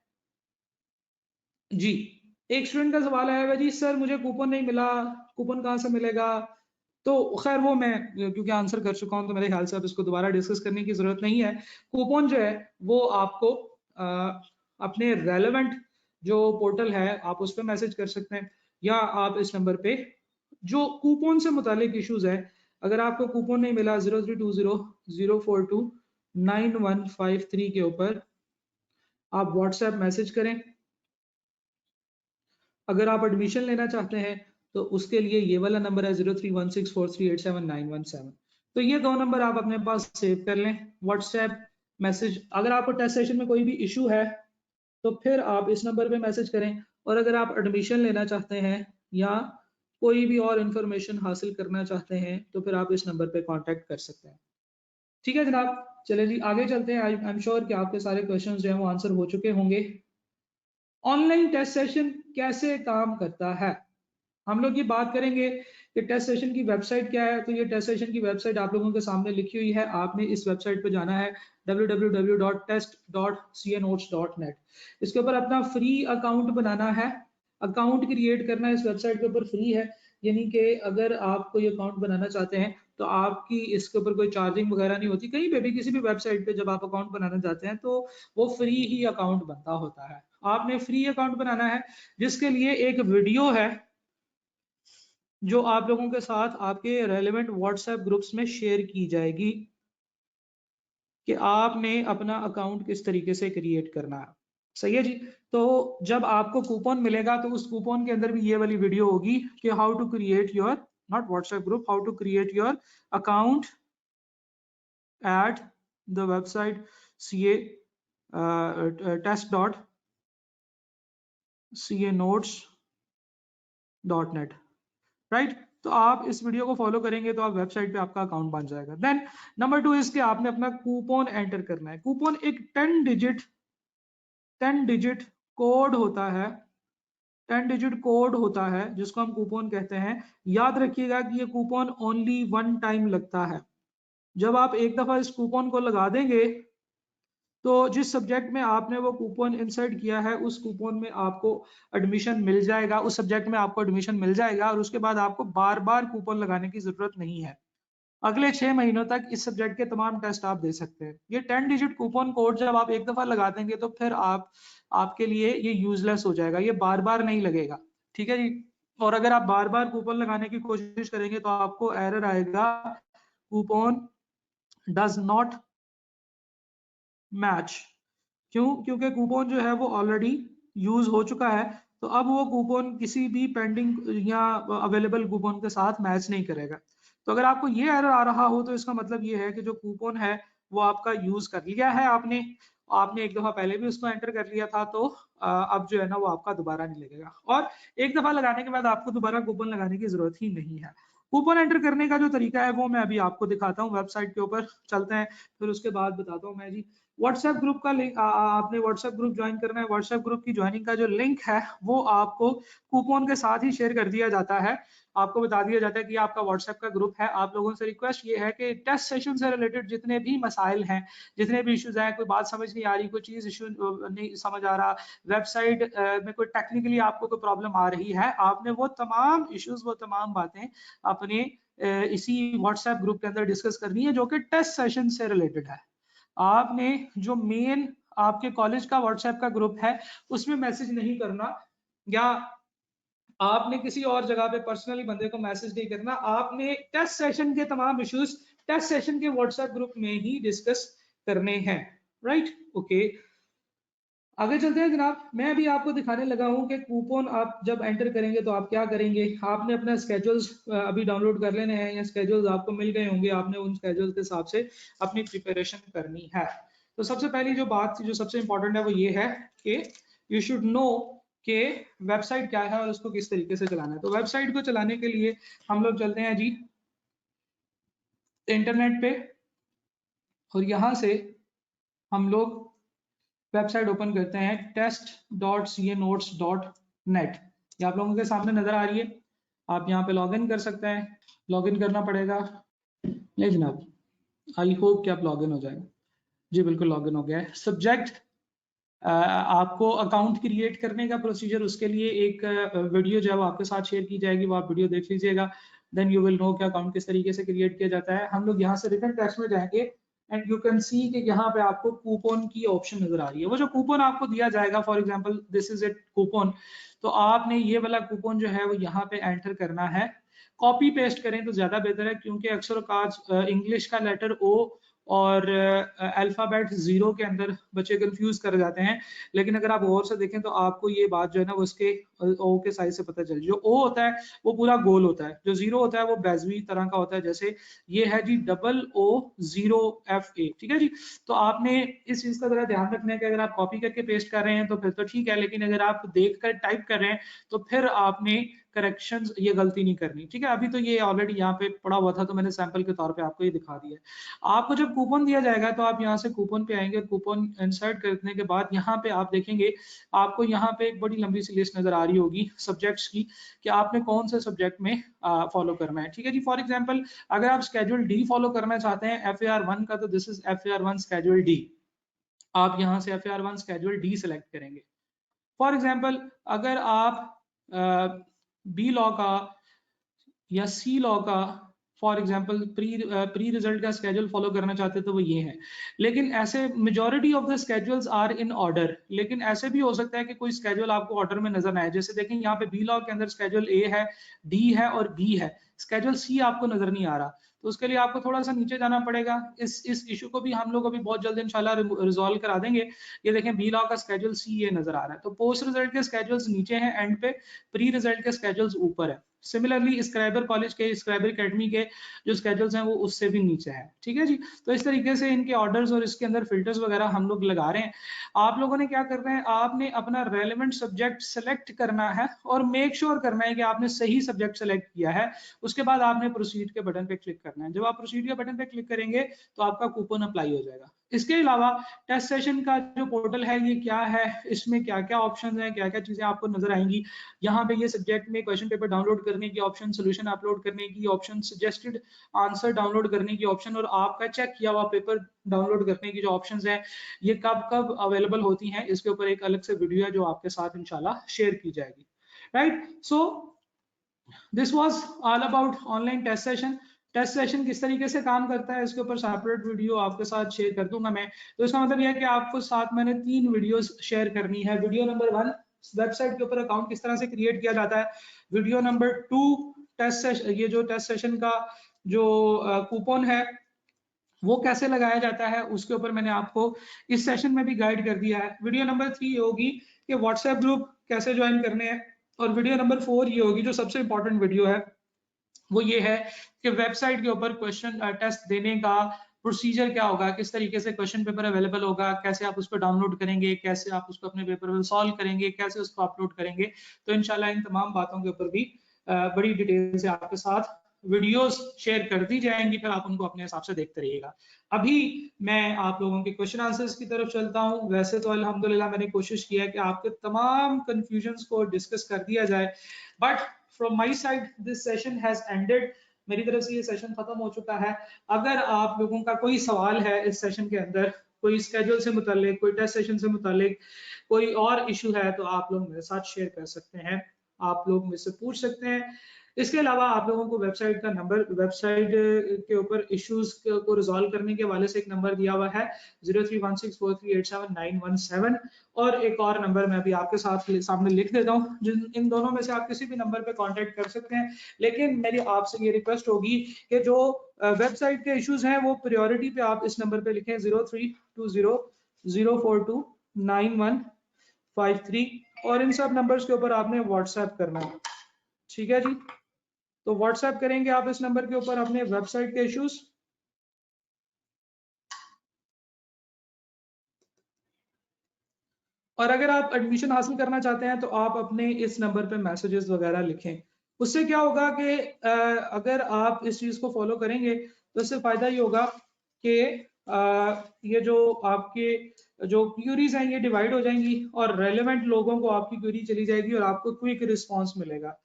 जी। एक स्टूडेंट का सवाल आया है जी, सर मुझे कूपन नहीं मिला, कूपन कहाँ से मिलेगा? तो खैर वो मैं क्योंकि आंसर कर चुका हूं तो मेरे ख्याल से अब इसको दोबारा डिस्कस करने की जरूरत नहीं है। कूपन जो है वो आपको अपने रेलेवेंट जो पोर्टल है आप उस पर मैसेज कर सकते हैं, या आप इस नंबर पे जो कूपन से मुतालिक इश्यूज है, अगर आपको कूपन नहीं मिला 032004299153 के ऊपर आप व्हाट्सएप मैसेज करें। अगर आप एडमिशन लेना चाहते हैं तो उसके लिए ये वाला नंबर है 031643879117। तो ये दो नंबर आप अपने पास सेव कर लें, व्हाट्सएप मैसेज। अगर आपको टेस्ट सेशन में कोई भी इशू है तो फिर आप इस नंबर पे मैसेज करें, और अगर आप एडमिशन लेना चाहते हैं या कोई भी और इंफॉर्मेशन हासिल करना चाहते हैं तो फिर आप इस नंबर पे कांटेक्ट कर सकते हैं। ठीक है जनाब, चले जी आगे चलते हैं। आई एम श्योर कि आपके सारे क्वेश्चंस जो हैं वो आंसर हो चुके होंगे। ऑनलाइन टेस्ट सेशन कैसे काम करता है, हम लोग ये बात करेंगे कि टेस्ट सेशन की वेबसाइट क्या है। तो ये टेस्ट सेशन की वेबसाइट आप लोगों के सामने लिखी हुई है, आपने इस वेबसाइट पे जाना है www.test.canotes.net। इसके ऊपर अपना फ्री अकाउंट बनाना है, अकाउंट क्रिएट करना है इस वेबसाइट के ऊपर फ्री है, यानी कि अगर आप कोई अकाउंट बनाना चाहते हैं तो आपकी इसके ऊपर कोई चार्जिंग वगैरह नहीं होती। कहीं पे भी किसी भी वेबसाइट पे जब आप अकाउंट बनाना चाहते हैं तो वो फ्री ही अकाउंट बनता होता है। आपने फ्री अकाउंट बनाना है, जिसके लिए एक वीडियो है जो आप लोगों के साथ आपके रेलेवेंट व्हाट्सएप ग्रुप्स में शेयर की जाएगी कि आपने अपना अकाउंट किस तरीके से क्रिएट करना है। सही है जी। तो जब आपको कूपन मिलेगा तो उस कूपन के अंदर भी ये वाली वीडियो होगी कि how to create your, not WhatsApp group, how to create your account at the website CA test.canotes.net, right. तो आप इस वीडियो को फॉलो करेंगे तो आप वेबसाइट पे आपका अकाउंट बन जाएगा। देन नंबर 2 इसके आपने अपना कूपन एंटर करना है। कूपन एक 10 डिजिट कोड होता है, 10 डिजिट कोड होता है जिसको हम कूपन कहते हैं। याद रखिएगा कि ये कूपन ओनली 1 टाइम लगता है। जब आप एक दफा इस कूपन को लगा देंगे तो जिस सब्जेक्ट में आपने वो कूपन इंसर्ट किया है उस कूपन में आपको एडमिशन मिल जाएगा, उस सब्जेक्ट में आपको एडमिशन मिल जाएगा और उसके बाद आपको बार बार कूपन लगाने की जरूरत नहीं है। अगले 6 महीनों तक इस सब्जेक्ट के तमाम टेस्ट आप दे सकते हैं। ये 10 डिजिट कूपन कोड जब आप एक दफा लगा देंगे तो फिर आपके लिए ये यूजलेस हो जाएगा, ये बार बार नहीं लगेगा। ठीक है जी। और अगर आप बार बार कूपन लगाने की कोशिश करेंगे तो आपको एरर आएगा, कूपन डज नॉट मैच। क्यों? क्योंकि कूपन जो है वो ऑलरेडी यूज हो चुका है, तो अब वो कूपन किसी भी पेंडिंग या अवेलेबल कूपन के साथ मैच नहीं करेगा। तो अगर आपको ये एरर आ रहा हो तो इसका मतलब ये है कि जो कूपन है वो आपका यूज कर लिया है आपने, एक दफा पहले भी उसको एंटर कर लिया था, तो अब जो है ना वो आपका दोबारा नहीं लगेगा। और एक दफा लगाने के बाद आपको दोबारा कूपन लगाने की जरूरत ही नहीं है। कूपन एंटर करने का जो तरीका है वो मैं अभी आपको दिखाता हूँ। वेबसाइट के ऊपर चलते हैं, फिर उसके बाद बताता हूँ मैं जी। व्हाट्सएप ग्रुप का लिंक, आपने व्हाट्सएप ग्रुप ज्वाइन करना है। व्हाट्सएप ग्रुप की ज्वाइनिंग का जो लिंक है वो आपको कूपन के साथ ही शेयर कर दिया जाता है। आपको बता दिया जाता है कि आपका व्हाट्सएप का ग्रुप है। आप लोगों से रिक्वेस्ट ये है कि टेस्ट सेशन से रिलेटेड जितने भी मसाइल हैं, जितने भी इश्यूज हैं, कोई बात समझ नहीं आ रही, कोई चीज इशू नहीं समझ आ रहा, वेबसाइट में कोई टेक्निकली आपको कोई प्रॉब्लम आ रही है, आपने वो तमाम इश्यूज, वो तमाम बातें अपने इसी व्हाट्सएप ग्रुप के अंदर डिस्कस करनी है जो कि टेस्ट सेशन से रिलेटेड है। आपने जो मेन आपके कॉलेज का व्हाट्सएप का ग्रुप है उसमें मैसेज नहीं करना, या आपने किसी और जगह पे पर्सनली बंदे को मैसेज नहीं करना। आपने टेस्ट सेशन के तमाम इश्यूज टेस्ट सेशन के व्हाट्सएप ग्रुप में ही डिस्कस करने हैं, राइट। ओके, आगे चलते हैं जनाब। मैं अभी आपको दिखाने लगा हूं कि कूपन आप जब एंटर करेंगे तो आप क्या करेंगे। आपने अपना स्केड्यूल्स अभी डाउनलोड कर लेने हैं, या स्केड्यूल्स आपको मिल गए होंगे, आपने उन स्केड्यूल्स के हिसाब से अपनी प्रिपरेशन करनी है। तो सबसे पहली जो बात जो सबसे इंपॉर्टेंट है वो ये है कि यू शुड नो कि वेबसाइट क्या है और उसको किस तरीके से चलाना है। तो वेबसाइट को चलाने के लिए हम लोग चलते हैं जी इंटरनेट पे, और यहाँ से हम लोग वेबसाइट ओपन करते हैं test.canotes.net। ये आप लोगों के सामने नजर आ रही है। आप यहाँ पे लॉगिन कर सकते हैं, लॉगिन करना पड़ेगा। नहीं जनाब, आई होप कि आप लॉगिन हो जाएंगे। जी बिल्कुल लॉगिन हो गया है। सब्जेक्ट आपको अकाउंट क्रिएट करने का प्रोसीजर, उसके लिए एक वीडियो जो है वो आपके साथ शेयर की जाएगी, वो आप वीडियो देख लीजिएगा। देन यू विल नो कि अकाउंट किस तरीके से क्रिएट किया जाता है। हम लोग यहाँ से रिटन टेस्ट में जाएंगे एंड यू कैन सी कि यहाँ पे आपको कूपन की ऑप्शन नजर आ रही है। वो जो कूपन आपको दिया जाएगा, for example this is it coupon, तो आपने ये वाला कूपन जो है वो यहाँ पे एंटर करना है। कॉपी पेस्ट करें तो ज्यादा बेहतर है, क्योंकि अक्सर इंग्लिश का लेटर ओ और अल्फाबेट 0 के अंदर बच्चे कंफ्यूज कर जाते हैं। लेकिन अगर आप गौर से देखें तो आपको ये बात जो है ना वो उसके ओ के साइज से पता चल जाए। जो ओ होता है वो पूरा गोल होता है, जो 0 होता है वो बेजवी तरह का होता है, जैसे ये है जी OO0FA, ठीक है जी। तो आपने इस चीज का जरा ध्यान रखना है कि अगर आप कॉपी करके पेस्ट कर रहे हैं तो फिर तो ठीक है, लेकिन अगर आप देख कर टाइप कर रहे हैं तो फिर आपने करेक्शंस, ये गलती नहीं करनी, ठीक है। अभी तो ये ऑलरेडी यहाँ पे पड़ा हुआ था तो मैंने सैंपल के तौर पे आपको ये दिखा दिया है। आपको जब कूपन दिया जाएगा तो आप यहाँ से कूपन पे आएंगे, कूपन इंसर्ट करने के बाद यहाँ पे आप देखेंगे आपको यहाँ पे एक बड़ी लंबी सी लिस्ट नजर आ रही होगी सब्जेक्ट्स की, कि आपने कौन से सब्जेक्ट में फॉलो करना है, ठीक है जी। फॉर एग्जाम्पल अगर आप स्केड्यूल डी फॉलो करना चाहते हैं FAR1 का, तो this is FAR1 schedule D. आप यहाँ से FAR1 स्केड्यूल डी सेलेक्ट करेंगे। फॉर एग्जाम्पल अगर आप बी लॉ का या सी लॉ का फॉर एग्जाम्पल प्री रिजल्ट का स्केड्यूल फॉलो करना चाहते हैं तो वो ये है। लेकिन ऐसे majority of the schedules are in order, लेकिन ऐसे भी हो सकता है कि कोई स्केड्यूल आपको ऑर्डर में नजर ना आए। जैसे देखें यहाँ पे बी लॉ के अंदर स्केड्यूल ए है, डी है और बी है, स्केड्यूल सी आपको नजर नहीं आ रहा, तो उसके लिए आपको थोड़ा सा नीचे जाना पड़ेगा। इस इशू को भी हम लोग अभी बहुत जल्द इंशाल्लाह रिजॉल्व करा देंगे। ये देखें बी लॉ का स्केड्यूल सी ये नजर आ रहा है, तो पोस्ट रिजल्ट के स्केड्यूल्स नीचे हैं एंड पे, प्री रिजल्ट के स्केड्यूल्स ऊपर है। सिमिलरली स्क्राइबर कॉलेज के, स्क्राइबर एकेडमी के जो स्केड्यूल्स हैं वो उससे भी नीचे है, ठीक है जी। तो इस तरीके से इनके ऑर्डर्स और इसके अंदर फिल्टर्स वगैरह हम लोग लगा रहे हैं। आप लोगों ने क्या करना है, आपने अपना रेलेवेंट सब्जेक्ट सेलेक्ट करना है और मेक श्योर करना है कि आपने सही सब्जेक्ट सेलेक्ट किया है। उसके बाद आपने प्रोसीड के बटन पे क्लिक करना है। जब आप प्रोसीड के बटन पे क्लिक करेंगे तो आपका कूपन अप्लाई हो जाएगा। इसके अलावा टेस्ट सेशन का जो पोर्टल है ये क्या है, इसमें क्या क्या ऑप्शन है, क्या क्या चीजें आपको नजर आएंगी। यहाँ पे ये सब्जेक्ट में क्वेश्चन पेपर डाउनलोड करने की ऑप्शन, सोल्यूशन अपलोड करने की ऑप्शन, सजेस्टेड आंसर डाउनलोड करने की ऑप्शन और आपका चेक किया हुआ पेपर डाउनलोड करने की जो ऑप्शंस हैं ये कब कब अवेलेबल होती हैं, इसके ऊपर एक अलग से वीडियो है जो आपके साथ इंशाल्लाह शेयर की जाएगी। Right, so this was all about online test session. Test session किस तरीके से काम करता है इसके ऊपर सेपरेट वीडियो आपके साथ शेयर कर दूंगा मैं। तो इसका मतलब यह है कि आपको साथ मैंने 3 वीडियोस शेयर करनी है। वीडियो नंबर 1 वेबसाइट के ऊपर अकाउंट किस तरह से क्रिएट किया जाता है, वीडियो नंबर 2 टेस्ट सेशन, ये जो टेस्ट सेशन का जो कूपन है वो कैसे लगाया जाता है उसके ऊपर मैंने आपको इस सेशन में भी गाइड कर दिया है। वीडियो नंबर 3 होगी कि व्हाट्सएप ग्रुप कैसे ज्वाइन करने हैं, और वीडियो नंबर 4 ये होगी जो सबसे इंपॉर्टेंट वीडियो है, वो ये है कि वेबसाइट के ऊपर क्वेश्चन टेस्ट देने का प्रोसीजर क्या होगा, किस तरीके से क्वेश्चन पेपर अवेलेबल होगा, कैसे आप उसको डाउनलोड करेंगे, कैसे आप उसको अपने पेपर में सॉल्व करेंगे, कैसे उसको अपलोड करेंगे। तो इंशाल्लाह इन तमाम बातों के ऊपर भी बड़ी डिटेल से आपके साथ वीडियोस शेयर कर दी जाएंगी, फिर आप उनको अपने हिसाब से देखते रहिएगा। अभी मैं आप लोगों के क्वेश्चन आंसर्स की तरफ चलता हूं। वैसे तो अल्हम्दुलिल्लाह मैंने कोशिश किया है कि आपके तमाम कंफ्यूजन्स को डिस्कस कर दिया जाए, but from my side this session has ended. मेरी तरफ से ये सेशन खत्म हो चुका है। अगर आप लोगों का कोई सवाल है इस सेशन के अंदर, कोई स्केड्यूल से मुतालिक, कोई टेस्ट सेशन से मुतालिक, कोई और इशू है, तो आप लोग मेरे साथ शेयर कर सकते हैं, आप लोग मुझसे पूछ सकते हैं। इसके अलावा आप लोगों को वेबसाइट का नंबर, वेबसाइट के ऊपर इश्यूज को रिजॉल्व करने के हवाले से एक नंबर दिया हुआ है 031643879117, और एक और नंबर मैं अभी आपके साथ सामने लिख देता हूँ, जिन इन दोनों में से आप किसी भी नंबर पे कांटेक्ट कर सकते हैं। लेकिन मेरी आपसे ये रिक्वेस्ट होगी कि जो वेबसाइट के इश्यूज हैं वो प्रायोरिटी पे आप इस नंबर पे लिखें 032004299153, और इन सब नंबर्स के ऊपर आपने व्हाट्सएप करना है, ठीक है जी। तो व्हाट्सएप करेंगे आप इस नंबर के ऊपर अपने वेबसाइट के इश्यूज, और अगर आप एडमिशन हासिल करना चाहते हैं तो आप अपने इस नंबर पे मैसेजेस वगैरह लिखें। उससे क्या होगा कि अगर आप इस चीज को फॉलो करेंगे तो इससे फायदा ये होगा कि ये जो आपके जो क्यूरीज हैं ये डिवाइड हो जाएंगी और रेलेवेंट लोगों को आपकी क्यूरी चली जाएगी और आपको क्विक रिस्पॉन्स मिलेगा।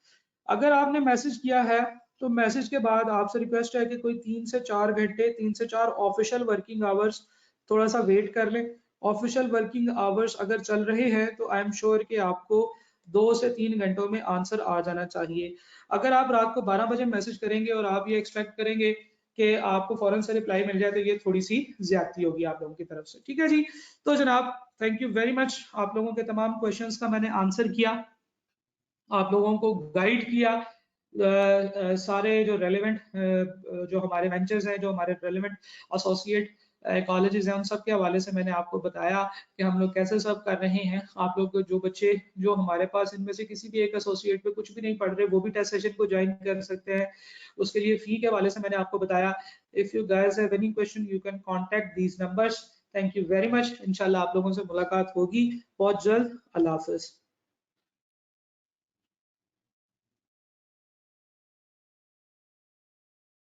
अगर आपने मैसेज किया है तो मैसेज के बाद आपसे रिक्वेस्ट है कि कोई 3 से 4 घंटे, 3 से 4 ऑफिशियल वर्किंग आवर्स थोड़ा सा वेट कर लें। ऑफिशियल वर्किंग आवर्स अगर चल रहे हैं तो आई एम श्योर कि आपको 2 से 3 घंटों में आंसर आ जाना चाहिए। अगर आप रात को 12 बजे मैसेज करेंगे और आप ये एक्सपेक्ट करेंगे कि आपको फौरन से रिप्लाई मिल जाए तो ये थोड़ी सी ज्यादती होगी आप लोगों की तरफ से, ठीक है जी। तो जनाब थैंक यू वेरी मच, आप लोगों के तमाम क्वेश्चंस का मैंने आंसर किया, आप लोगों को गाइड किया। सारे जो रेलेवेंट जो हमारे वेंचर्स हैं, जो हमारे रेलेवेंट एसोसिएट कॉलेजेस हैं, उन सब के हवाले से मैंने आपको बताया कि हम लोग कैसे सब कर रहे हैं। आप लोग जो बच्चे जो हमारे पास इनमें से किसी भी एक एसोसिएट पे कुछ भी नहीं पढ़ रहे, वो भी टेस्ट सेशन को ज्वाइन कर सकते हैं। उसके लिए फी के हवाले से मैंने आपको बताया। If you guys have any question you can contact these numbers. Thank you very much. इंशाल्लाह आप लोगों से मुलाकात होगी बहुत जल्द। अल्लाह हाफिज।